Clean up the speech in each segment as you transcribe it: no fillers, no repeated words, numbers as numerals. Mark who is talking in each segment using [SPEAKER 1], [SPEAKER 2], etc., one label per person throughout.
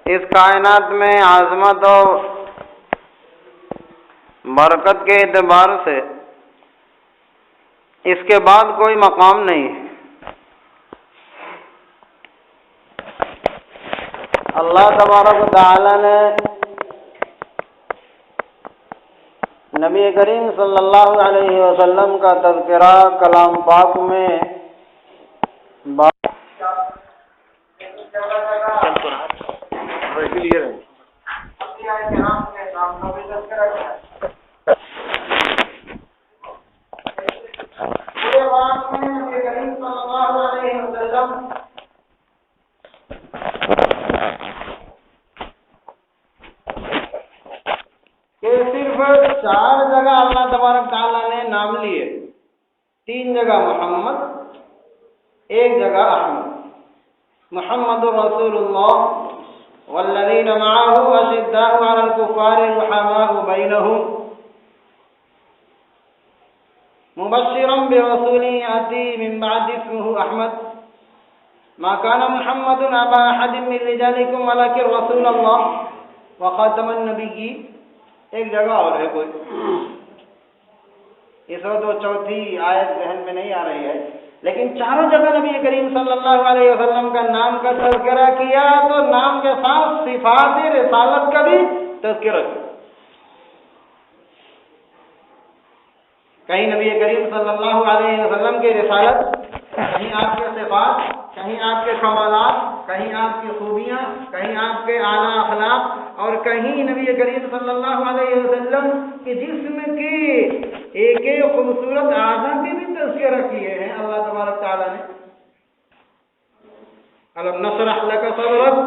[SPEAKER 1] اس کائنات میں عظمت اور برکت کے اعتبار سے اس کے بعد کوئی مقام نہیں ہے۔ اللہ تبارک و تعالی نے نبی کریم صلی اللہ علیہ وسلم کا تذکرہ کلام پاک میں کہ صرف 4 جگہ اللہ تبارک تعالیٰ نے نام لیے، 3 جگہ محمد، 1 جگہ احمد۔ محمد رسول اللہ والذین معه اشداء علی الکفار رحماء بینہم مبشرا برسول یأتی من بعد اسمہ احمد ما كان محمد ابا احد من رجالکم ولکن رسول اللہ وخاتم النبیین۔ ایک جگہ اور ہے کوئی، اس وقت وہ 4تھی آیت ذہن میں نہیں آ رہی ہے، لیکن 4 جگہ نبی کریم صلی اللہ علیہ وسلم کا نام کا تذکرہ کیا تو نام کے ساتھ صفات رسالت کا بھی تذکرہ کیا۔ کہیں نبی کریم صلی اللہ علیہ وسلم کی رسالت، کہیں آپ کے صفات، کہیں آپ کے کمالات، کہیں آپ کی خوبیاں، کہیں آپ کے اعلیٰ اخلاق، اور کہیں نبی کریم صلی اللہ علیہ وسلم کے جسم کی ایک ایک خوبصورت اعضاء کی بھی تذکرہ کیے ہیں اللہ تبارک تعالیٰ نے۔ الم نشرح لك صدرك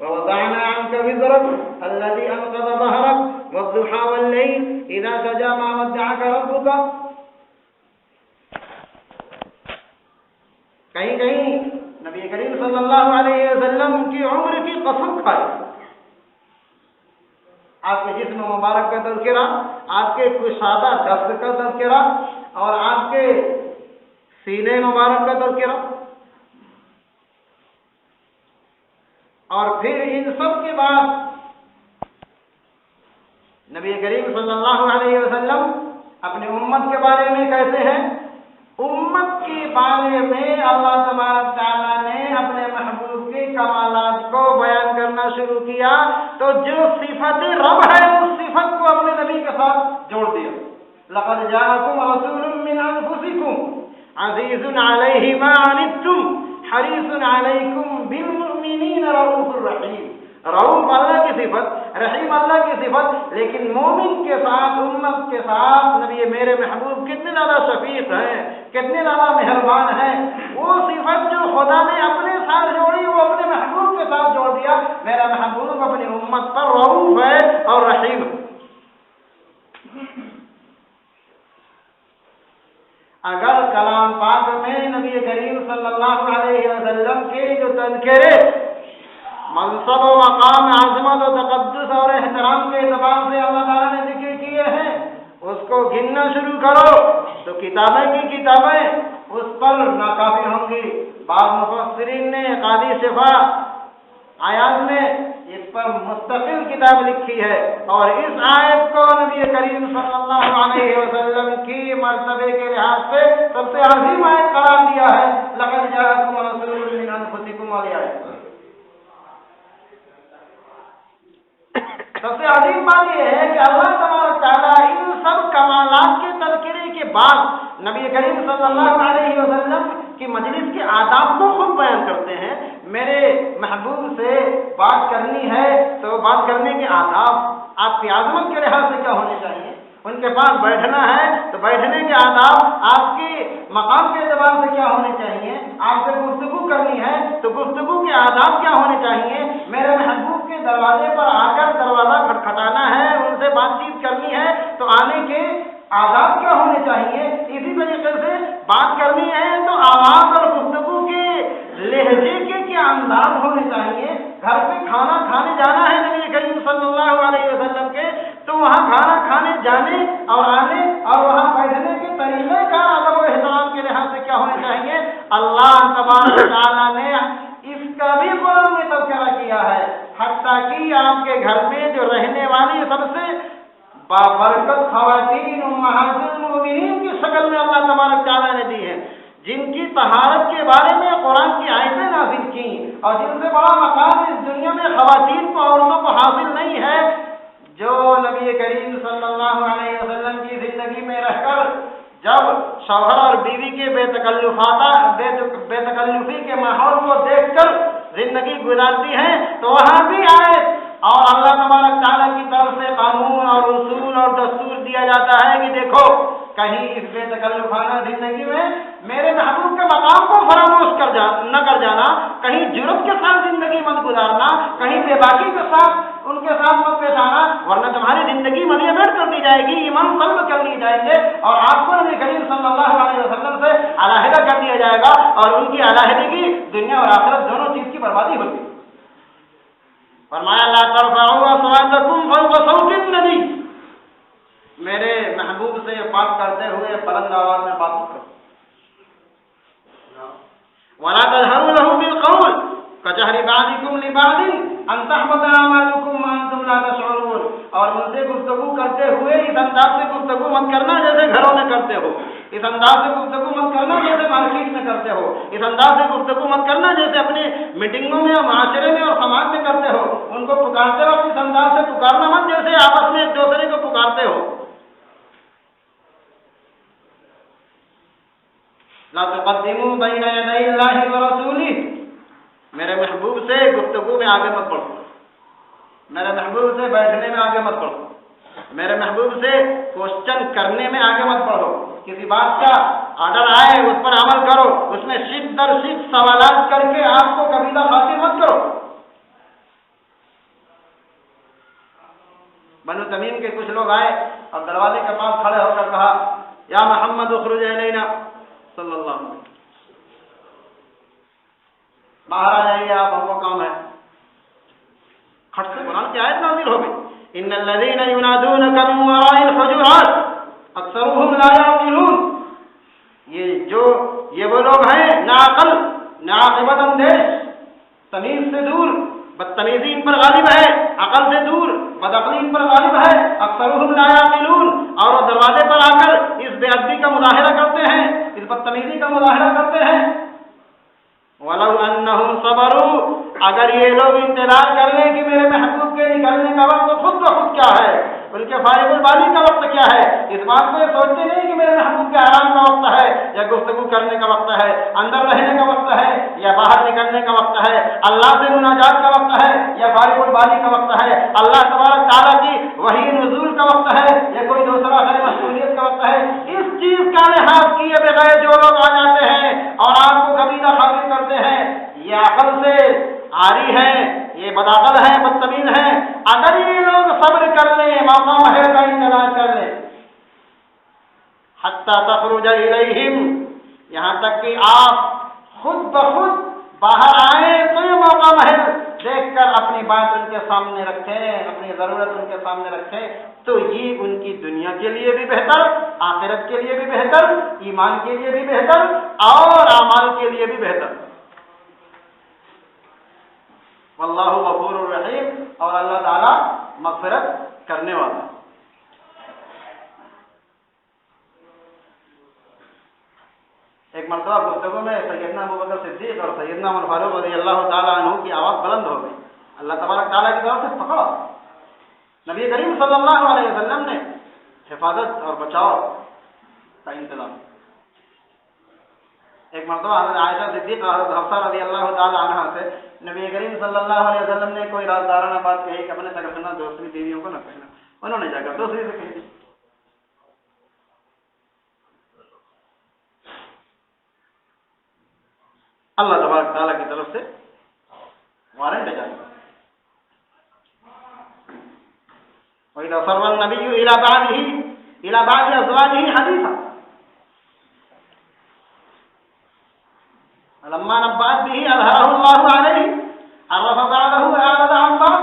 [SPEAKER 1] ووضعنا عنك وزرك الذي انقض ظهرك والضحى والليل اذا سجى ما ودعك ربك۔ کہیں کہیں نبی کریم صلی اللہ علیہ وسلم کی عمر کی قسم کھائی، آپ کے جسم مبارک کا تذکرہ، آپ کے کشادہ دست کا تذکرہ، اور آپ کے سینے مبارک کا تذکرہ، اور پھر ان سب کے بعد نبی کریم صلی اللہ علیہ وسلم اپنی امت کے بارے میں کیسے ہیں؟ امت کے بارے میں اللہ تبارک تعالیٰ نے اپنے محبوب کے کمالات کو بیان کرنا شروع کیا تو جو صفت رب ہے اس صفت کو اپنے نبی کے ساتھ جوڑ دیا۔ لقد جاءکم رسول من انفسکم عزیز علیہ ما عنتم حریص علیکم بالمؤمنین رؤوف الرحیم۔ رؤوف اللہ کی صفت، رحیم اللہ کی صفت، لیکن مومن کے ساتھ، امت کے ساتھ نبی میرے محبوب کتنے زیادہ شفیق ہیں، کتنے زیادہ مہربان ہیں۔ وہ صفت جو خدا نے اپنے ساتھ جوڑی وہ اپنے محبوب کے ساتھ جوڑ دیا۔ میرا محبوب اپنی امت پر رؤوف ہے اور رحیم ہے۔ اگر کلام پاک میں نبی کریم صلی اللہ علیہ وسلم کے جو تذکرے منصب و مقام، عظمت و تقدس اور احترام کے اعتبار سے اللہ تعالیٰ نے ذکر کیے ہیں، اس کو گننا شروع کرو تو کتابیں کی کتابیں اس پر ناکافی ہوں گی۔ بعض مفسرین نے قاضی شفا آیات میں اس پر مستقل کتاب لکھی ہے، اور اس آیت کو نبی کریم صلی اللہ علیہ وسلم کی مرتبے کے لحاظ سے سب سے عظیم آیت قرار دیا ہے۔ لقد جاءکم رسول من انفسکم والی آیت۔ سب سے عظیم بات یہ ہے کہ اللہ تبارک تعالیٰ ان سب کمالات کے تذکرے کے بعد نبی کریم صلی اللہ علیہ وسلم کی مجلس کے آداب کو خود بیان کرتے ہیں۔ میرے محبوب سے بات کرنی ہے تو بات کرنے کے آداب، آپ کی عظمت کے لحاظ سے کیا ہونے چاہیے، ان کے پاس بیٹھنا ہے تو بیٹھنے کے آداب، آپ کے مقام کے اعتبار سے کیا ہونے چاہیے، آپ سے گفتگو کرنی ہے تو گفتگو کے آداب کیا ہونے چاہیے، میرے محبوب کے دروازے پر آ کر دروازہ کھٹکھٹانا ہے، ان سے بات چیت کرنی ہے تو آنے کے آداب کیا ہونے چاہیے۔ اسی طریقے سے بات کرنی ہے تو آواز اور گفتگو کے لہجے کے کیا انداز ہونے چاہیے۔ گھر پہ کھانا کھانے جانا ہے نبی کریم صلی اللہ علیہ وسلم کے، تو وہاں کھانا کھانے جانے اور آنے اور وہاں بیٹھنے کے طریقے کا ادب و احترام کے لحاظ سے کیا ہونا چاہیے۔ اللہ تبارک تعالیٰ نے اس کا بھی قرآن میں تذکرہ کیا ہے، حتیٰ حتیٰ کہ آپ کے گھر میں جو رہنے والی سب سے بابرکت خواتین امہات المؤمنین کی شکل میں اللہ تبارک تعالیٰ نے دی ہے، جن کی طہارت کے بارے میں قرآن کی آیتیں نازل کی اور جن سے بڑا مقام اس دنیا میں خواتین کو عورتوں کو حاصل نہیں ہے، جو نبی کریم صلی اللہ علیہ وسلم کی زندگی میں رہ کر جب شوہر اور بیوی کے بے تکلفی کے ماحول کو دیکھ کر زندگی گزارتی ہیں تو وہاں بھی آئے اور اللہ تبارک تعالیٰ کی طرف سے قانون اور اصول اور دستور دیا جاتا ہے کہ دیکھو کہیں اس بے تکلفانہ زندگی میں میرے محبوب کے مقام کو فراموش نہ کر جانا، کہیں جرت کے ساتھ زندگی مت گزارنا، کہیں بے باکی کے ساتھ ان کے ساتھ مت پیش آنا، ورنہ تمہاری زندگی منیبت کر دی جائے گی، ایمان سلب کر لی جائیں گے اور آپ کو نبی کریم صلی اللہ علیہ وسلم سے علیحدہ کر دیا جائے گا اور ان کی علیحدگی دنیا اور آخرت دونوں چیز کی بربادی ہوگی۔ فرمایا لا ترفعوا اصواتکم فوق صوت النبی، میرے محبوب سے بات کرتے ہوئے بلند آواز میں بات کرو، ولا تجهروا له بالقول كجهر بعضكم لبعض ان تحبط اعمالكم وانتم لا تشعرون، اور ان سے گفتگو کرتے ہوئے اس انداز سے گفتگو مت کرنا جیسے گھروں میں کرتے ہو، اس انداز سے گفتگو مت کرنا جیسے مارکیٹ میں کرتے ہو، اس انداز سے گفتگو مت کرنا جیسے اپنی میٹنگوں میں اور معاشرے میں اور سماج میں کرتے ہو، ان کو پکارتے وقت اس انداز سے پکارنا مت جیسے آپس میں ایک دوسرے کو پکارتے ہو۔ لا تقدموا بین یدی اللہ ورسولہ، میرے محبوب سے گفتگو میں آگے مت بڑھو، میرے محبوب سے بیٹھنے میں آگے مت بڑھو، میرے محبوب سے کوشچن کرنے میں آگے مت بڑھو، کسی بات کا آرڈر آئے اس پر عمل کرو، اس میں شک در شک سوالات کر کے آپ کو قبیلہ خاطر مت کرو۔ بنو تمیم کے کچھ لوگ آئے اور دروازے کے پاس کھڑے ہو کر کہا یا محمد اخرج الینا صلی اللہ علیہ وسلم، باہر آ جائیے آپ، ہم کو کام ہے۔ کھٹ سے قرآن کی آیت نازل ہو گئی، ان الذین ینادونک من وراء الحجرات اکثرهم لا یعقلون، یہ وہ لوگ ہیں ناعقل، ناعاقبت اندیش، تمیز سے دور، بدتمیزی ان پر غالب ہے، عقل سے دور، بدعقلی ان پر غالب ہے، اکثرهم لا یعقلون، اور وہ دروازے پر آ کر اس بے ادبی کا مظاہرہ کرتے ہیں، اس بدتمیزی کا مظاہرہ کرتے ہیں۔ وَلَوْ أَنَّهُمْ صَبَرُوا، اگر یہ لوگ انتظار کر لیں کہ میرے محبوب کے نکلنے کا وقت خود بخود کیا ہے، ان کے فارغ البالی کا وقت کیا ہے، اس بات کو یہ سوچتے نہیں کہ میرے محبوب کے آرام کا وقت ہے یا گفتگو کرنے کا وقت ہے، اندر رہنے کا وقت ہے یا باہر نکلنے کا وقت ہے، اللہ سے مناجات کا وقت ہے یا فارغ البالی کا وقت ہے، اللہ تبارک تعالیٰ کی وحی نزول کا وقت ہے یا کوئی دوسرا غیر مسئولیت کا وقت ہے، اس چیز کا لحاظ کیے بغیر جو لوگ آ جاتے ہیں اور آپ کو قبیلہ خاطر کرتے ہیں، یہ عقل سے عاری ہے، یہ بدعقل ہے، بدتمیز ہے۔ اگر یہ لوگ صبر کر لیں، موقع محل کا انتظار کر لیں، حتی تخرج الیہم، یہاں تک کہ آپ خود بخود باہر آئیں تو یہ موقع محل دیکھ کر اپنی بات ان کے سامنے رکھیں، اپنی ضرورت ان کے سامنے رکھیں، تو یہ ان کی دنیا کے لیے بھی بہتر، آخرت کے لیے بھی بہتر، ایمان کے لیے بھی بہتر اور اعمال کے لیے بھی بہتر۔ واللہ غفور الرحیم، اور اللہ تعالیٰ مغفرت کرنے والا۔ ایک مرتبہ گفتگو میں سیدنا ابوبکر صدیق اور سیدنا عمر فاروق رضی اللہ تعالیٰ عنہ کی آواز بلند ہو گئی، اللہ تبارک تعالیٰ کی طرف سے پکڑا۔ نبی کریم صلی اللہ علیہ وسلم نے حفاظت اور بچاؤ کا انتظام۔ ایک مرتبہ حضرت عائشہ صدیقہ اور حضرت حفصہ رضی اللہ تعالیٰ عنہ سے نبی کریم صلی اللہ علیہ وسلم نے کوئی رازدارانہ بات کہی کہ اپنے تک رکھنا، دوسری بیویوں کو نہ کہنا، انہوں نے جا کر دوسری سے کہی۔ اللہ تبارک تعالیٰ کی طرف سے وارنٹ ہے جاتا۔ وَإِذَا صَرَّ النَّبِيُّ إِلَى بَعْضِ أَزْوَاجِهِ حَدِيثًا فَلَمَّا نَبَّأَتْ بِهِ أَظْهَرَهُ اللَّهُ عَلَيْهِ عَرَّفَ بَعْضَهُ وَأَعْرَضَ عَنْ بَعْضٍ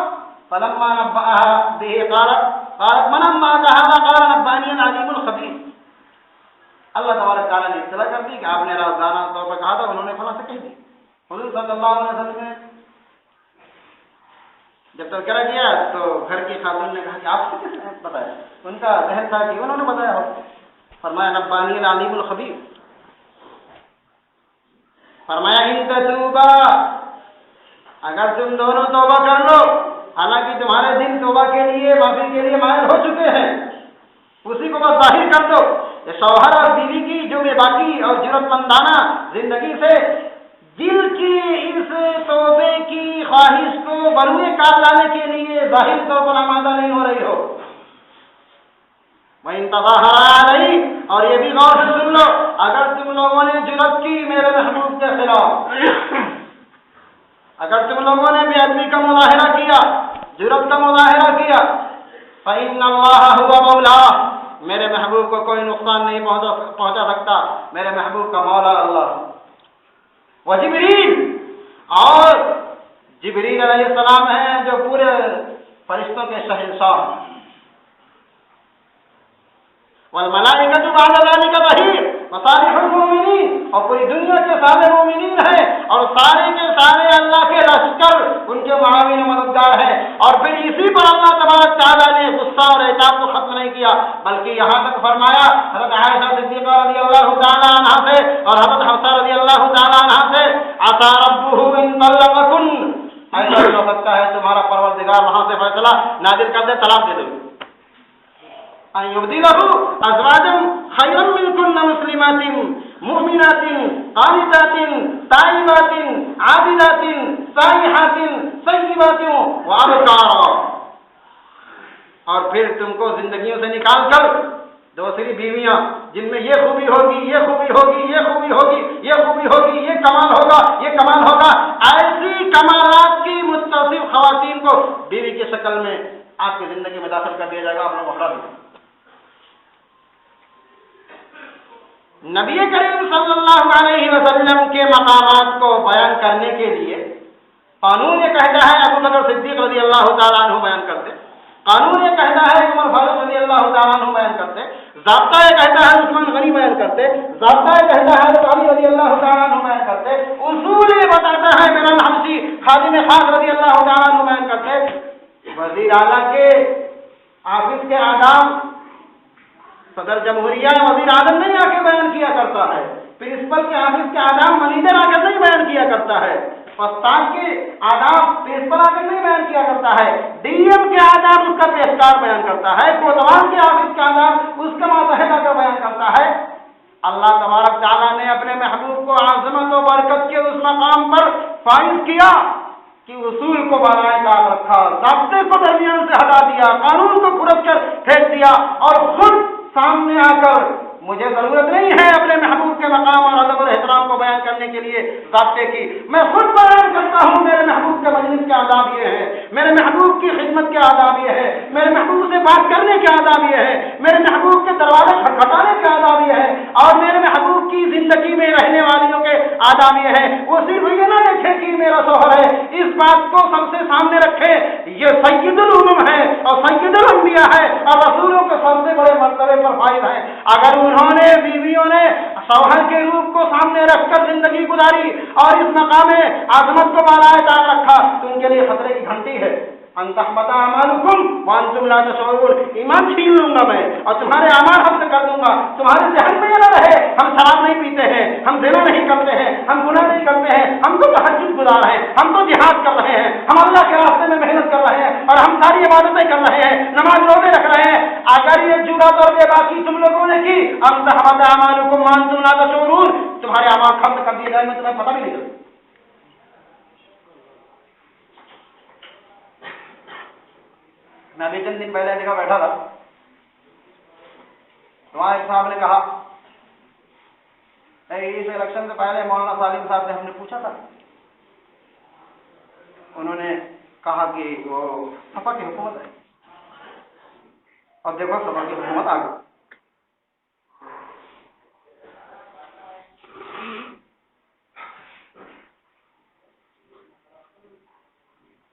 [SPEAKER 1] فَلَمَّا نَبَّأَهَا بِهِ قَالَتْ مَنْ أَنبَأَكَ هَذَا قَالَ نَبَّأَنِي الْعَلِيمُ الْخَبِيرُ۔ اللہ تبارک تعالیٰ نے اطلاع کر دی کہ آپ نے رازدارانہ طور پر کہا تھا، انہوں نے فلاں سے کہہ دی۔ حضور صلی اللہ علیہ وسلم نے جب تذکرہ کیا تو گھر کی خاتون نے کہا کہ آپ سے کس نے بتایا؟ ان کا ذہن تھا کہ انہوں نے بتایا ہو. فرمایا نبانی العلیم الخبیر. فرمایا ان تتوبا، اگر تم دونوں توبہ کر لو، حالانکہ تمہارے دل توبہ کے لیے معافی کے لیے مائل ہو چکے ہیں، اسی کو بس ظاہر کر دو. یہ شوہر اور بیوی کی جو بے باکی اور جرأت مندانہ زندگی سے دل کی اس توبے کی خواہش کو بروئے کار لانے کے لیے ظاہر طور پر آمادہ نہیں ہو رہی ہو. وَإِن تَظَاهَرَ عَلَيْهِ، اور یہ بھی غور سے سن لو، اگر تم لوگوں نے جرأت کی میرے محبوب کے خلاف، اگر تم لوگوں نے بے ادبی کا مظاہرہ کیا، جرأت کا مظاہرہ کیا، فَإِنَّ اللَّهَ هُوَ مَوْلَاهُ، میرے محبوب کو کوئی نقصان نہیں پہنچا سکتا. میرے محبوب کا مولا اللہ. وجبریل، اور جبریل علیہ السلام ہیں جو پورے فرشتوں کے شہنشاہ. والملائکۃ بعد ذلک ظہیر وصالح المؤمنین، اور پوری دنیا کے سارے مومنین ہیں اور سارے کے سارے اللہ کے لشکر ان کے معاون و مددگار ہیں. اور پھر اسی پر اللہ تبارک تعالیٰ نے غصہ اور عتاب کو ختم نہیں کیا، بلکہ یہاں تک فرمایا حضرت عائشہ صدیقہ رضی اللہ تعالیٰ عنہا سے اور حضرت حفصہ رضی اللہ تعالیٰ عنہا سے، عسى ربه ان طلقكن، ایسا ہو سکتا ہے تمہارا پروردگار وہاں سے فیصلہ نازل کر دے، طلاق دے دو. ان يبدله ازواجا خيرا منكن مسلمات مؤمنات قانتات تائبات عابدات سائحات طيبات وابکارا، اور پھر تم کو زندگیوں سے نکال کر دوسری بیویاں جن میں یہ خوبی ہوگی، یہ خوبی ہوگی، یہ خوبی ہوگی، یہ خوبی ہوگی، یہ کمال ہوگا، یہ کمال ہوگا، ایسی کمالات کی متصف خواتین کو بیوی کی شکل میں آپ کی زندگی میں داخل کر دیا جائے گا. آپ لوگ محرم. نبی کریم صلی اللہ علیہ وسلم کے مقامات کو بیان کرنے کے لیے قانون یہ کہتا ہے، ابو بکر صدیق رضی اللہ تعالیٰ عنہ بیان کرتے، قانون یہ کہتا ہے عمر فاروق رضی اللہ تعالیٰ عنہ بیان کرتے، ضابطہ یہ کہتا ہے عثمان غنی بیان کرتے، ضابطہ یہ کہتا ہے علی رضی اللہ تعالیٰ عنہ بیان کرتے، اصول یہ بتاتا ہے بلال حبشی خادم خاص رضی اللہ تعالیٰ عنہ بیان کرتے. وزیر اعلیٰ کے آفس کے آداب صدر جمہوریہ وزیر اعظم نہیں آ کے بیان کیا کرتا ہے، پرنسپل کے آفس کے آداب منیجر آ کر نہیں بیان کیا کرتا ہے، استاد کے آداب پرنسپل آ کر نہیں بیان کیا کرتا ہے، ڈی ایم کے آداب اس کا پیشکار بیان کرتا ہے، کوتوال کے آفس کے آداب اس کا ماتحت آ کر بیان کرتا ہے. اللہ تبارک تعالیٰ نے اپنے محبوب کو عظمت و برکت کے اس مقام پر فائز کیا کہ اصول کو برائے کار رکھا، ضابطے کو درمیان سے ہٹا دیا، قانون کو کھرچ کر پھینک دیا، اور خود سامنے آ کر مجھے ضرورت نہیں ہے اپنے محبوب کے مقام اور ادب اور احترام کو بیان کرنے کے لیے ضابطے کی، میں خود بیان کرتا ہوں. میرے محبوب کے مجلس کے آداب یہ ہے، میرے محبوب کی خدمت کے آداب یہ ہے، میرے محبوب سے بات کرنے کے آداب یہ ہے، میرے محبوب کے دروازے کھٹکھٹانے کے آداب یہ ہے، اور میرے محبوب کی زندگی میں رہنے والیوں کے آداب یہ ہے. وہ صرف یہ نہ دیکھے کہ میرا شوہر ہے، اس بات کو سب سے سامنے رکھے یہ سید الامم ہے اور سید الانبیاء ہے اور رسولوں کے سب سے بڑے مرتبے پر فائز ہے. اگر انہوں نے بیویوں نے شوہر کے روپ کو سامنے رکھ کر زندگی گزاری اور اس مقام عظمت کو بالائے طاق رکھا تو ان کے لیے خطرے کی گھنٹی ہے. ان تحبط اعمالکم وانتم لا تشعرون، ایمان چھین لوں گا میں اور تمہارے اعمال حبس کر دوں گا. تمہارے ذہن میں یہ نہ رہے ہم شراب نہیں پیتے ہیں، ہم زنا نہیں کرتے ہیں، ہم گناہ نہیں کرتے ہیں، ہم تو تہجد گزار ہیں، ہم تو جہاد کر رہے ہیں، ہم اللہ کے راستے میں محنت کر رہے ہیں اور ہم ساری عبادتیں کر رہے ہیں، نماز روزے رکھ رہے ہیں. اگر یہ جرأت اور بے باکی تم لوگوں نے کی، ان تحبط اعمالکم وانتم لا تشعرون، تمہارے اعمال ختم کر دیے جائیں گے، تمہیں پتہ بھی نہیں چلتا. میں ابھی چند دن پہلے جگہ بیٹھا تھا، وہاں ایک صاحب نے کہا اس الیکشن سے پہلے مولانا سالم صاحب سے ہم نے پوچھا تھا، انہوں نے کہا کہ وہ سپا کی حکومت ہے، اور دیکھو سپا کی حکومت آ گئی.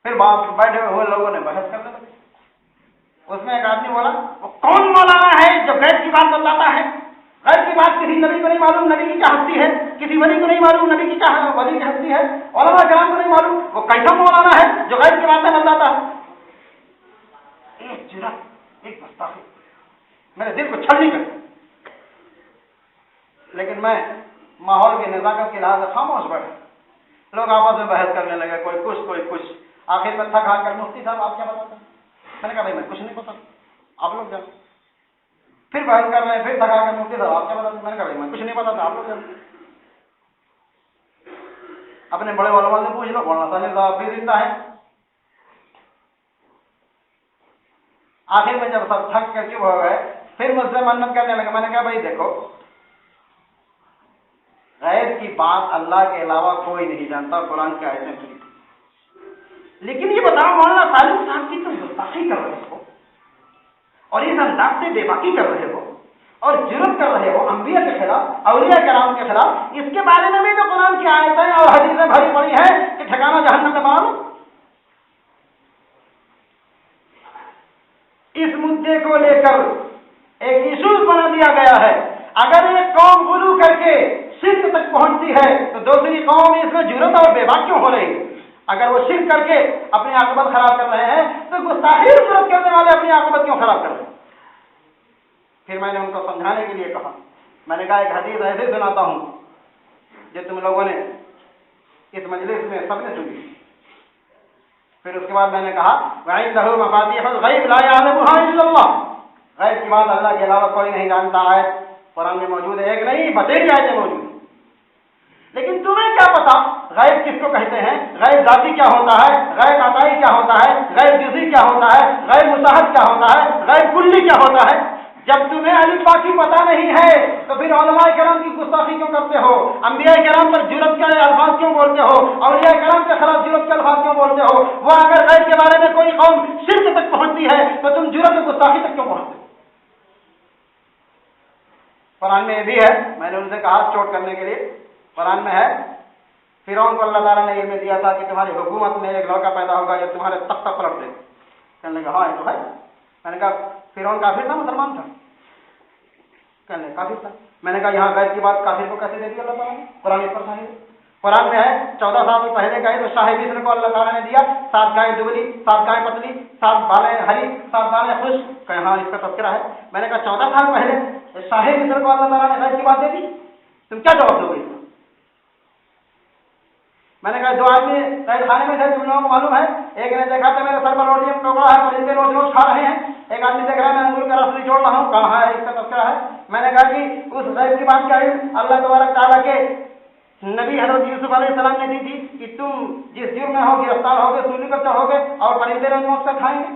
[SPEAKER 1] پھر بیٹھے ہوئے لوگوں نے بحث کرنے لگے. اس میں ایک آدمی بولا وہ کون مولانا ہے جو غیب کی بات بتاتا ہے؟ غیب کی بات کسی نبی کو نہیں معلوم نبی کی کیا ہستی ہے، کسی ولی کو نہیں معلوم نبی کی کیا ولی کی ہستی ہے، علماء کرام کو نہیں معلوم، وہ کیسا مولانا ہے جو غیب کی باتیں بتاتا ہے؟ جرات، ایک گستاخی میرے دل کو چھلنی کر. لیکن میں ماحول کی نزاکت کے لحاظ سے خاموش بیٹھا. لوگ آپس میں بحث کرنے لگے، کوئی کچھ کوئی کچھ. آخر میں تھک ہار کر مفتی صاحب آپ کیا بتاتے ہیں؟ میں نے کہا بھائی میں کچھ نہیں پتا، آپ لوگ جانیں. پھر بحث کر رہے ہیں، پھر تھک ہار کر مفتی صاحب آپ کیا بتاتے ہیں؟ میں نے کہا بھائی میں کچھ نہیں پتا تھا، آپ لوگ جانیں. اپنے بڑے علماء سے پوچھ لو، مولانا سالم صاحب بھی زندہ ہے. آخر میں جب سب تھک کر چپ ہو گئے، پھر مجھ سے منت کرنے لگے. میں نے کہا بھائی دیکھو، غیب کی بات اللہ کے علاوہ کوئی نہیں جانتا، قرآن کی آیتیں کھلی. لیکن یہ بتاؤ مولانا سالم صاحب کی تم گستاخی کر رہے ہو اور اس انداز سے بے باکی کر رہے ہو اور جرم کر رہے ہو انبیاء کے خلاف، اولیاء کرام کے خلاف، اس کے بارے میں بھی تو قرآن کی آیتیں اور حدیثیں بھری پڑی ہیں کہ ٹھکانہ جہنم میں مارو. اس مدعے کو لے کر ایک ایشوز بنا دیا گیا ہے. اگر ایک قوم غلو کر کے شرک تک پہنچتی ہے تو دوسری قوم اس میں جرت اور بے باک کیوں ہو رہی ہے؟ اگر وہ شرک کر کے اپنی عاقبت خراب کر رہے ہیں تو گستاخی جرت کرنے والے اپنی عاقبت کیوں خراب کر رہے ہیں؟ پھر میں نے ان کو سمجھانے کے لیے کہا، میں نے کہا ایک حدیث ایسے سناتا ہوں جو تم لوگوں نے اس مجلس میں سب نے سنی. پھر اس کے بعد میں نے کہا وَعِندَهُ مَفَاتِيحُ الْغَيْبِ لَا يَعْلَمُهَا إِلَّا اللَّهُ. غیب کی بات اللہ کے علاوہ کوئی نہیں جانتا ہے. قرآن میں موجود ہے، ایک نہیں بتیں کی آیتیں موجود ہیں. لیکن تمہیں کیا پتا غیب کس کو کہتے ہیں؟ غیب ذاتی کیا ہوتا ہے؟ غیب عطائی کیا ہوتا ہے؟ غیب جزئی کیا ہوتا ہے؟ غیب مشاہد کیا ہوتا ہے؟ غیب کلی کیا ہوتا ہے؟ جب تمہیں الف با کی پتہ نہیں ہے تو پھر علماء کرام کی گستاخی کیوں کرتے ہو؟ انبیاء کرام پر جرت کے الفاظ کیوں بولتے ہو؟ اولیاء کرام کے خلاف جرت کے الفاظ کیوں بولتے ہو؟ وہ اگر غیب کے بارے میں کوئی قوم شرک تک پہنچتی ہے تو تم جرت و گستاخی تک کیوں پہنچتے ہو؟ قرآن میں یہ بھی ہے، میں نے ان سے کہا چوٹ کرنے کے لیے، قرآن میں ہے فرعون کو اللہ تعالیٰ نے علم دیا تھا کہ تمہاری حکومت میں ایک لڑکا پیدا ہوگا جو تمہارے تختہ پلٹ دے. کہنے لگا ہاں یہ تو ہے. میں نے کہا فرعون کافر تھا مسلمان تھا؟ کہنے لگا کافر تھا. میں نے کہا یہاں غیب کی بات کافر کو کیسے دے دی اللہ تعالیٰ نے؟ قرآن پر صحیح ہے. قرآن میں ہے 14 سال پہلے گئے تو شاہ مصر کو اللہ تعالیٰ نے دیا 7 گائے دبلی، 7 گائے پتلی، 7 بالیں ہری، 7 بالیں خشک. کہ ہاں اس کا تذکرہ ہے. میں نے کہا 14 سال پہلے شاہ مصر کو اللہ تعالیٰ نے غیب کی بات دے دی، تم کیا جواب دو گے؟ میں نے کہا 2 آدمی قید خانے میں تھے، تم لوگوں کو معلوم ہے، ایک نے دیکھا کہ میرے سر پر روٹی ٹوکرا ہے اور ان پہ روز روز کھا رہے ہیں. ایک آدمی دیکھ رہا ہے میں انگور کا رس نہیں چھوڑ رہا ہوں، کہاں ہے اس کا تذکرہ ہے؟ میں نے کہا کہ اس غیب کی بات کا علم اللہ تبارک تعالیٰ کے نبی حضرت یوسف علیہ السلام نے دی تھی کہ تم جس جرم میں ہو گرفتار ہوگے، سولی پر چڑھو گے اور پرندے روز روز کر کھائیں گے.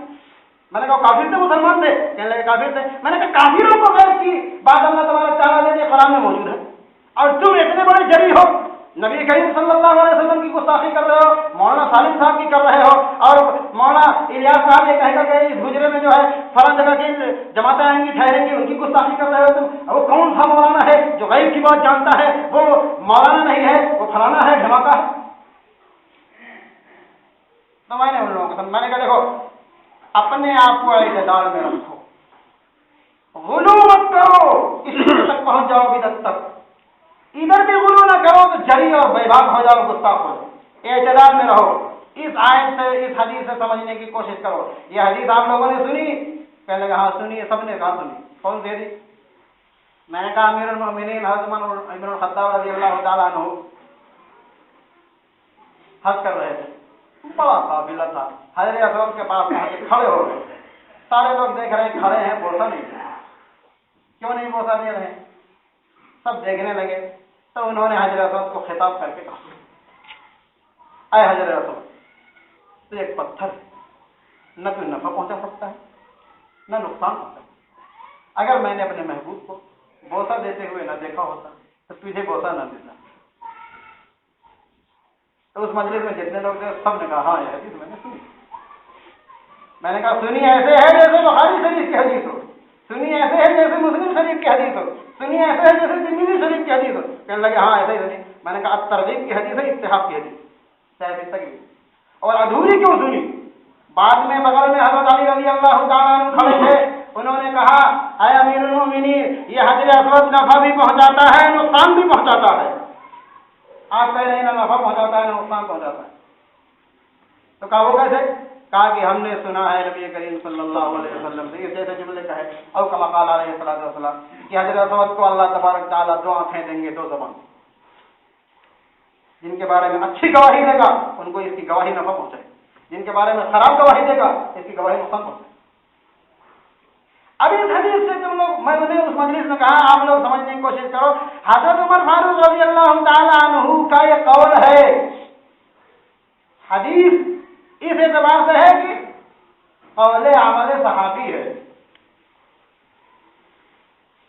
[SPEAKER 1] میں نے کہا کافر تھے مسلمان تھے؟ کہنے لگے کافر تھے. میں نے کہا کافروں کو غیب کی بات اللہ تبارک تعالیٰ نے قرآن میں موجود ہے اور تم اتنے بڑے جری ہو، نبی کریم صلی اللہ علیہ وسلم کی گستاخی کر رہے ہو، مولانا سالم صاحب کی کر رہے ہو، اور مولانا الیاس صاحب یہ کہے گا کہ اس گجرے میں جو ہے فلاں جگہ کی جماعتیں آئیں گی ٹھہریں گی، ان کی گستاخی کر رہے ہو تم. وہ کون سا مولانا ہے جو غیب کی بات جانتا ہے؟ وہ مولانا نہیں ہے، وہ فلانا ہے، دھماکہ ہے. تو میں نے ان لوگوں کو میں نے کہا دیکھو اپنے آپ کو اعتدال میں رکھو، غلو مت کرو، اس تک پہنچ جاؤ بدعت تک. ادھر بھی غلو نہ کرو تو جری اور بے باک ہو جاؤ، گستاخ ہو جاؤ. اعتدال میں رہو. اس آیت سے اس حدیث سے سمجھنے کی کوشش کرو. یہ حدیث آپ لوگوں نے سنی؟ کہنے لگا ہاں سنی ہے، سب نے کہا سنی. کون دے دی؟ میں نے کہا امیر المؤمنین حضرت عمر بن الخطاب رضی اللہ تعالیٰ عنہ حج کر رہے تھے، بڑا قافلہ تھا، حجر اسود کے پاس کھڑے ہو گئے. سارے لوگ دیکھ رہے ہیں کھڑے ہیں، بوسہ نہیں دے. کیوں نہیں بوسہ دے رہے ہیں؟ سب دیکھنے لگے. تو انہوں نے حجر اسود کو خطاب کر کے کہا اے حجر اسود، تو ایک پتھر نہ کوئی نفع پہنچا سکتا ہے نہ نقصان ہوتا ہے. اگر میں نے اپنے محبوب کو بوسہ دیتے ہوئے نہ دیکھا ہوتا تو تجھے بوسہ نہ دیتا. تو اس مجلس میں جتنے لوگ تھے سب نے کہا ہاں یہ حدیث میں نے سنی. میں نے کہا سنی ایسے ہے جیسے بخاری شریف کی حدیث ہو، سنی ایسے ہے جیسے مسلم شریف کی حدیث ہو، سنی ایسے ہے جیسے ترمذی شریف کی حدیث ہو. کہنے لگے ہاں ایسے ہی سنی. میں نے کہا ترغیب کی حدیث ہے، استحباب کی حدیث تک. اور ادھوری کیوں سنی؟ بعد میں بغل میں حضرت علی رضی اللہ تعالیٰ عنہ کھڑے تھے. انہوں نے کہا اے امیر المؤمنین، یہ حجر اسود نفع بھی پہنچاتا ہے نقصان بھی پہنچاتا ہے. آپ کہہ رہے ہیں نہ نفع پہنچاتا ہے نہ نقصان پہنچاتا ہے. تو کہا وہ کیسے؟ کہا کہ ہم نے سنا ہے نبی کریم صلی اللہ علیہ وسلم سے اس جیسے جملے کا ہے او کما قال علیہ الصلوۃ والسلام کہ حضرت اسود کو اللہ تبارک تعالیٰ دو آنکھیں دیں گے دو زبان، جن کے بارے میں اچھی گواہی دے گا ان کو اس کی گواہی نفع پہنچے، جن کے بارے میں خراب گواہی دے گا اس کی گواہی نقصان پہنچے۔ اب اس حدیث سے تم لوگ، میں نے اس مجلس میں کہا آپ لوگ سمجھنے کی کوشش کرو، حضرت عمر فاروق رضی اللہ تعالی عنہ کا یہ قول ہے، حدیث اس اعتبار سے ہے کہ قول عمل صحابی ہے۔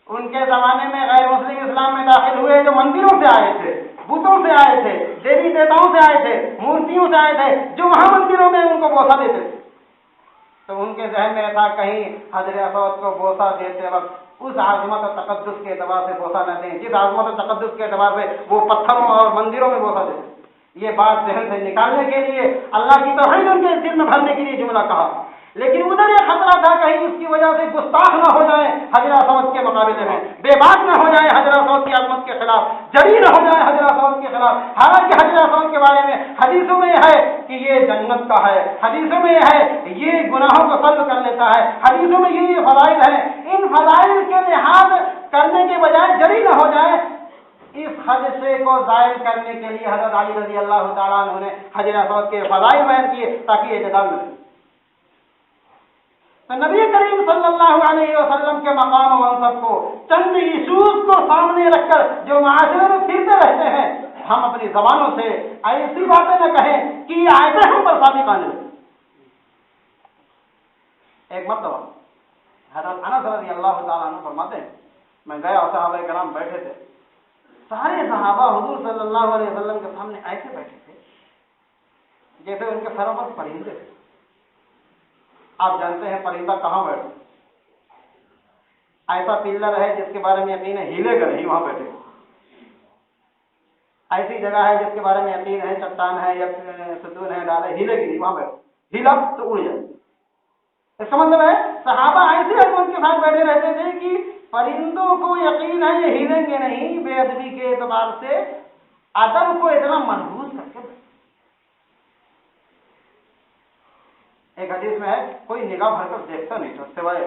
[SPEAKER 1] ان کے زمانے میں غیر مسلم اسلام میں داخل ہوئے جو مندروں سے آئے تھے، بتوں سے آئے تھے، دیوی دیوتاؤں سے آئے تھے، مورتیوں سے آئے تھے، جو وہاں مندروں میں ان کو بوسہ دیتے تھے، تو ان کے ذہن میں تھا کہیں حضرت اسود کو بوسہ دیتے وقت اس عظمت و تقدس کے اعتبار سے بوسہ نہ دیں جس عظمت و تقدس کے اعتبار سے وہ پتھروں اور مندروں میں بوسہ دیتے۔ یہ بات ذہن سے نکالنے کے لیے اللہ کی توحید ان کے دل میں بھرنے کے لیے جملہ کہا، لیکن ادھر یہ خطرہ تھا کہیں اس کی وجہ سے گستاخ نہ ہو جائے حضرت اسود کے مقابلے میں، بے بات نہ ہو جائے حضرت اسود کی عظمت کے خلاف، جری نہ ہو جائے حضرت اسود کے خلاف۔ حالانکہ حضرت اسود کے بارے میں حدیثوں میں یہ ہے کہ یہ جنت کا ہے، حدیثوں میں یہ ہے یہ گناہوں کو سلب کر لیتا ہے، حدیثوں میں یہ فضائل ہیں، ان فضائل کے لحاظ کرنے کے بجائے جری نہ ہو جائے، اس حادثے کو ظاہر کرنے کے لیے حضرت علی رضی اللہ تعالیٰ عنہ نے حضرت اسود کے فضائل بیان کیے تاکہ اعتدال ملے۔ تو نبی کریم صلی اللہ علیہ وسلم کے مقام و منصب کو، چند ایشوز کو سامنے رکھ کر جو معاشرے میں پھرتے رہتے ہیں، ہم اپنی زبانوں سے ایسی باتیں نہ کہیں کہ یہ آیتیں ہم پر ثابت آنے لگیں۔ ایک مرتبہ حضرت انس رضی اللہ تعالیٰ عنہ فرماتے ہیں، میں گیا اور صحابہ کرام بیٹھے تھے، سارے صحابہ حضور صلی اللہ علیہ وسلم کے سامنے ایسے بیٹھے تھے جیسے ان کے سروں پر پرندے تھے۔ آپ جانتے ہیں پرندہ کہاں بیٹھے، ایسا پلر ہے جس کے بارے میں یقین ہے ہیلے گا نہیں، وہاں بیٹھے۔ ایسی جگہ ہے جس کے بارے میں یقین ہے چٹان ہے یا ستون ہے، ڈال ہے، ہیلے گی نہیں، وہاں بیٹھے، ہیلا تو اڑ جائے۔ اس کا مطلب ہے صحابہ ایسے ان کے ساتھ بیٹھے رہتے تھے کہ پرندوں کو یقین ہے یہ ہلیں گے نہیں، بے ادبی کے اعتبار سے ادب کو اتنا محفوظ کر کے۔ ایک حدیث میں ہے کوئی نگاہ بھر کر دیکھتا نہیں تھا سوائے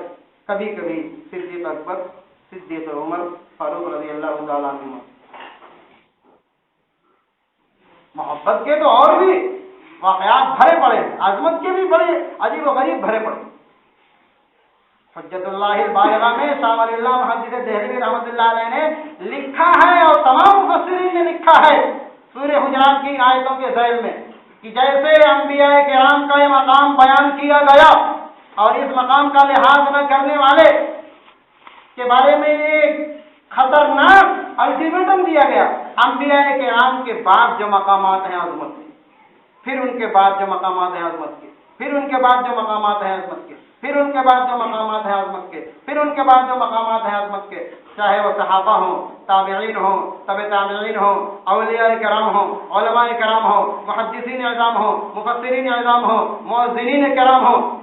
[SPEAKER 1] کبھی کبھی صدیق اکبر، صدیق عمر، فاروق رضی اللہ تعالیٰ عنہ۔ محبت کے تو اور بھی واقعات بھرے پڑے، عظمت کے بھی بڑے عجیب و غریب بھرے پڑے۔ حجت اللہ البالغہ میں شاہ ولی اللہ محدث دہلوی رحمۃ اللہ علیہ نے لکھا ہے اور تمام مفسرین نے لکھا ہے سورہ حجرات کی آیتوں کے ذیل میں کہ جیسے انبیاء کرام کا یہ مقام بیان کیا گیا اور اس مقام کا لحاظ نہ کرنے والے کے بارے میں ایک خطرناک الٹیمیٹم دیا گیا، انبیاء کرام کے بعد جو مقامات ہیں عظمت کے، پھر ان کے بعد جو مقامات ہیں عظمت کے، پھر ان کے بعد جو مقامات ہیں عظمت کے، پھر ان کے بعد جو مقامات ہیں عظمت کے، پھر ان کے بعد جو مقامات ہیں عظمت کے، چاہے وہ صحابہ ہوں، تابعین ہوں، تبع تابعین ہوں، اولیاء کرام ہوں، علماء کرام ہوں، محدثین اعظام ہوں، مفسرین اعظام ہوں، مؤذنین کرام ہوں،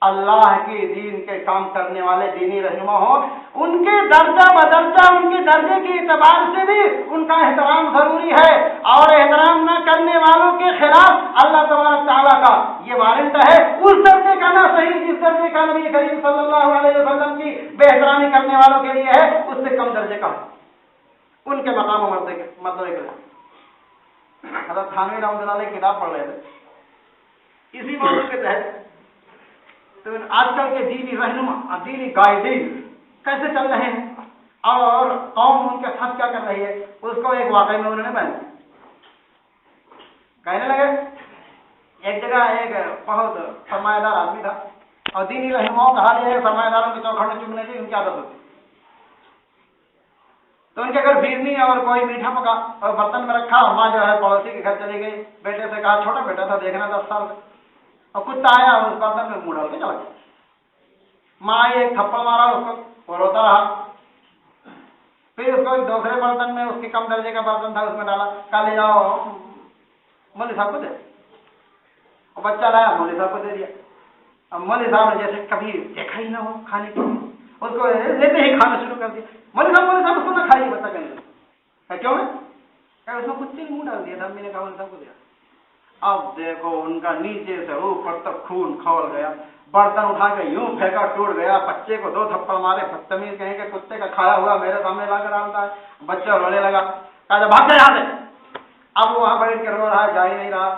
[SPEAKER 1] اللہ کے دین کے کام کرنے والے دینی رہنما ہوں، ان کے درجہ بدرجہ ان کے درجے کے اعتبار سے بھی ان کا احترام ضروری ہے، اور احترام نہ کرنے والوں کے خلاف اللہ تبارک تعالیٰ کا یہ وارنٹ ہے اس درجے کا نہ صحیح جس درجے کا نبی کریم صلی اللہ علیہ وسلم کی بے احترامی کرنے والوں کے لیے ہے، اس سے کم درجے کا ہے ان کے مقام و مرتبے کے لیے۔ حضرت تھانوی رحمۃ اللہ علیہ کتاب پڑھ رہے تھے اسی موضوع کے تحت، تو آج کل کے دینی رہنما، دینی قائدین کیسے چل رہے ہیں اور قوم ان کے ساتھ کیا کر رہی ہے، اس کو ایک واقعے میں انہوں نے بیان کہنے لگے۔ ایک جگہ ایک بہت سرمایہ دار آدمی تھا اور دینی رہنماؤں کا حال یہ ہے سرمایہ داروں کے چوکھٹ میں چگنے کی ان کی عادت ہوتی، تو ان کے گھر بھیڑنی اور کوئی میٹھا پکا اور برتن میں رکھا، اور ماں جو ہے پڑوسی کے گھر چلی گئی، بیٹے سے کہا، چھوٹا بیٹا تھا دیکھنا 10 سال سے، اور کتا آیا اور اس برتن میں منہ ڈال کے چلا گیا۔ ماں آئی، ایک تھپڑ مارا اس کو، وہ روتا رہا، پھر اس کو ایک دوسرے برتن میں، اس کے کم درجے کا برتن تھا، اس میں ڈالا، کہا لے جاؤ مولوی صاحب کو دے، اور بچہ لایا مولوی صاحب کو دے دیا۔ اب مولوی صاحب نے جیسے کبھی دیکھا ہی نہ ہو کھانے کے لیے، اس کو لیتے ہی کھانا شروع کر دیا۔ مولوی صاحب اس کو نہ کھائیے، بچہ کہنے لگا کیوں ہے، اس میں کچھ نہیں منہ ڈال دیا تھا، میں نے کہا مولوی صاحب کو دیا۔ اب دیکھو ان کا نیچے سے اوپر تک خون کھول گیا، برتن اٹھا کے یوں پھینکا ٹوٹ گیا، بچے کو 2 تھپڑ مارے، بدتمیز کہیں کہ کتے کا کھایا ہوا میرے سامنے لا کر ڈالتا ہے، بچہ رونے لگا، کہا بھاگ جا یہاں سے۔ اب وہاں بیٹھ کے رو رہا ہے، جا ہی نہیں رہا،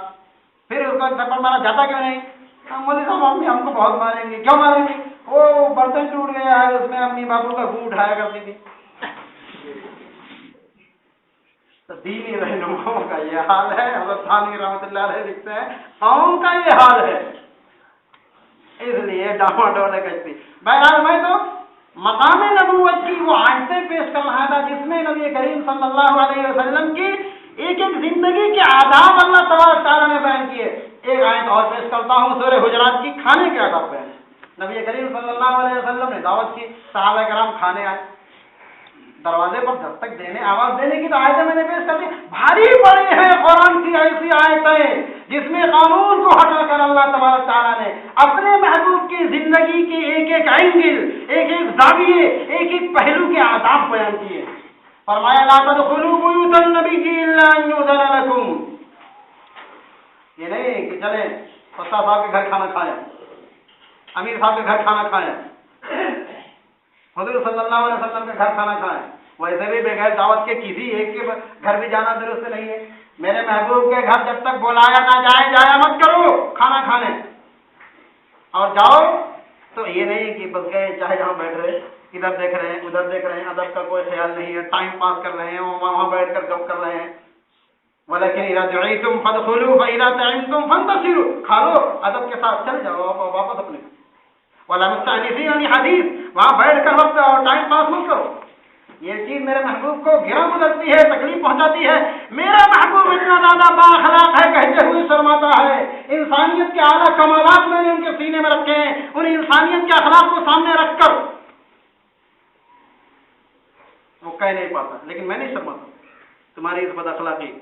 [SPEAKER 1] پھر اس کو تھپڑ مارا، جاتا کیوں نہیں؟ مولوی صاحب امی ہم کو بہت ماریں گے۔ کیوں ماریں گے؟ وہ برتن ٹوٹ گیا ہے، اس میں امی بابو کا گھوٹ اٹھایا کرتی تھی۔ تو دینی رہنماؤں کا یہ حال ہے، حضرت تھانوی رحمۃ اللہ علیہ لکھتے ہیں قوم کا یہ حال ہے، اس لیے ڈاما ڈولے کشتی۔ بہرحال میں تو مقام نبوت کی وہ آیتیں پیش کر رہا تھا جس میں نبی کریم صلی اللہ علیہ وسلم کی ایک ایک زندگی کے آداب اللہ تبارک تعالیٰ نے بیان کیے۔ ایک آیت اور پیش کرتا ہوں سورہ حجرات کی، کھانے کے آداب بیان۔ نبی کریم صلی اللہ علیہ وسلم نے دعوت کی، صحابہ کرام کھانے آئے، دروازے پر دستک دینے، آواز دینے کی تو آیتیں میں نے پیش کر دی، بھاری پڑی ہیں قرآن کی ایسی آیتیں جس میں قانون کو ہٹا کر اللہ تبارک تعالیٰ نے اپنے محبوب کی زندگی کے ایک ایک اینگل، ایک ایک زاویے، ایک ایک پہلو کے آداب بیان کیے۔ فرمایا لا تدخلوا بیوت النبی الا ان یؤذن لکم، یہ نہیں کہ چلیں پتا صاحب کے گھر کھانا کھائیں، امیر صاحب کے گھر کھانا کھائیں، حضور صلی اللہ علیہ وسلم کے گھر کھانا کھائیں، ویسے بھی بغیر دعوت کے کسی ایک کے گھر بھی جانا درست نہیں ہے۔ میرے محبوب کے گھر جب تک بلایا نہ جائے جایا مت کرو کھانا کھانے، اور جاؤ تو یہ نہیں کہ بس گئے چاہے جہاں بیٹھ رہے، ادھر دیکھ رہے ہیں ادھر دیکھ رہے ہیں، ادب کا کوئی خیال نہیں ہے، ٹائم پاس کر رہے ہیں، وہاں بیٹھ کر گپ کر رہے ہیں۔ ولیکن اذا دعیتم فادخلوا فاذا طعمتم فانتشروا، کھا لو ادب کے ساتھ، چل جاؤ واپس اپنے۔ ولا مستأنسین لحدیث، وہاں بیٹھ کر وقت اور ٹائم پاس مت کرو۔ یہ چیز میرے محبوب کو گرا گزرتی ہے، تکلیف پہنچاتی ہے۔ میرا محبوب اتنا زیادہ با اخلاق ہے کہتے ہوئے شرماتا ہے۔ انسانیت کے اعلیٰ کمالات میں نے ان کے سینے میں رکھے ہیں، ان انسانیت کے اخلاق کو سامنے رکھ کر وہ کہہ نہیں پاتا، لیکن میں نہیں شرماتا تمہاری اس بد اخلاقی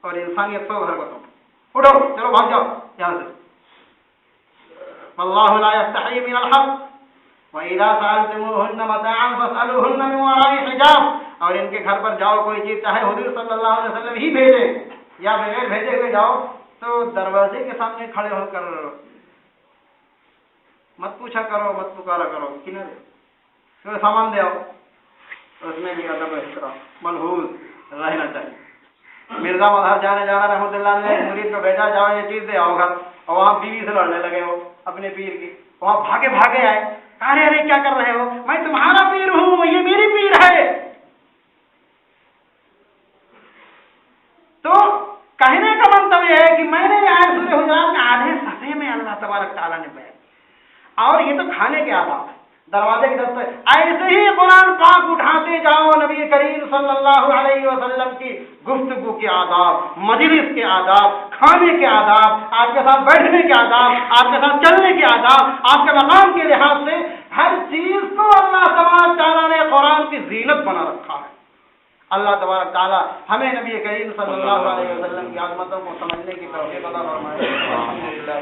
[SPEAKER 1] اور انسانیت کو حرکتوں۔ اٹھو چلو بھاگ جاؤ یہاں سے۔ واللہ لا یستحی من الحق وَإِذَا سَأَلْتُمُوهُنَّ مَتَاعًا فَاسْأَلُوهُنَّ مِنْ وَرَاءِ حِجَابٍ، اور ان کے گھر پر جاؤ کوئی چیز چاہے حضور صلی اللہ علیہ وسلم ہی بھیجے یا بغیر بھیجے ہوئے جاؤ تو دروازے کے سامنے کھڑے ہو کر مت پوچھا کرو، مت پکارا کرو، کنارے پھر سامان دے آؤ، اس میں بھی ادب احترام ملحوظ رہنا چاہیے۔ مرزا مظہر جانا رحمۃ اللہ نے مرید کو بھیجا جاؤ یہ چیز دے آؤ گھر، اور وہاں بیوی سے لڑنے لگے ہو اپنے پیر کی، وہاں بھاگے بھاگے آئے، ارے کیا کر رہے ہو؟ میں تمہارا پیر ہوں، یہ میری پیر ہے۔ تو کہنے کا مطلب یہ ہے کہ میں نے آئے سورہ حجرات میں آدھے صفحے میں اللہ تبارک تعالیٰ نے بیان، اور یہ تو کھانے کے آداب ہے، دروازے کے دستک۔ ایسے ہی قرآن پاک اٹھاتے جاؤ نبی کریم صلی اللہ علیہ وسلم کی گفتگو کے آداب، مجلس کے آداب، کھانے کے آداب، آپ کے ساتھ بیٹھنے کے آداب، آپ کے ساتھ چلنے کے آداب، آپ کے مقام کے لحاظ سے ہر چیز کو اللہ تبارک تعالیٰ نے قرآن کی زینت بنا رکھا ہے۔ اللہ تبارک تعالیٰ ہمیں نبی کریم صلی اللہ علیہ وسلم کی عظمتوں کو سمجھنے کی توفیق عطا فرمائے۔ الحمدللہ۔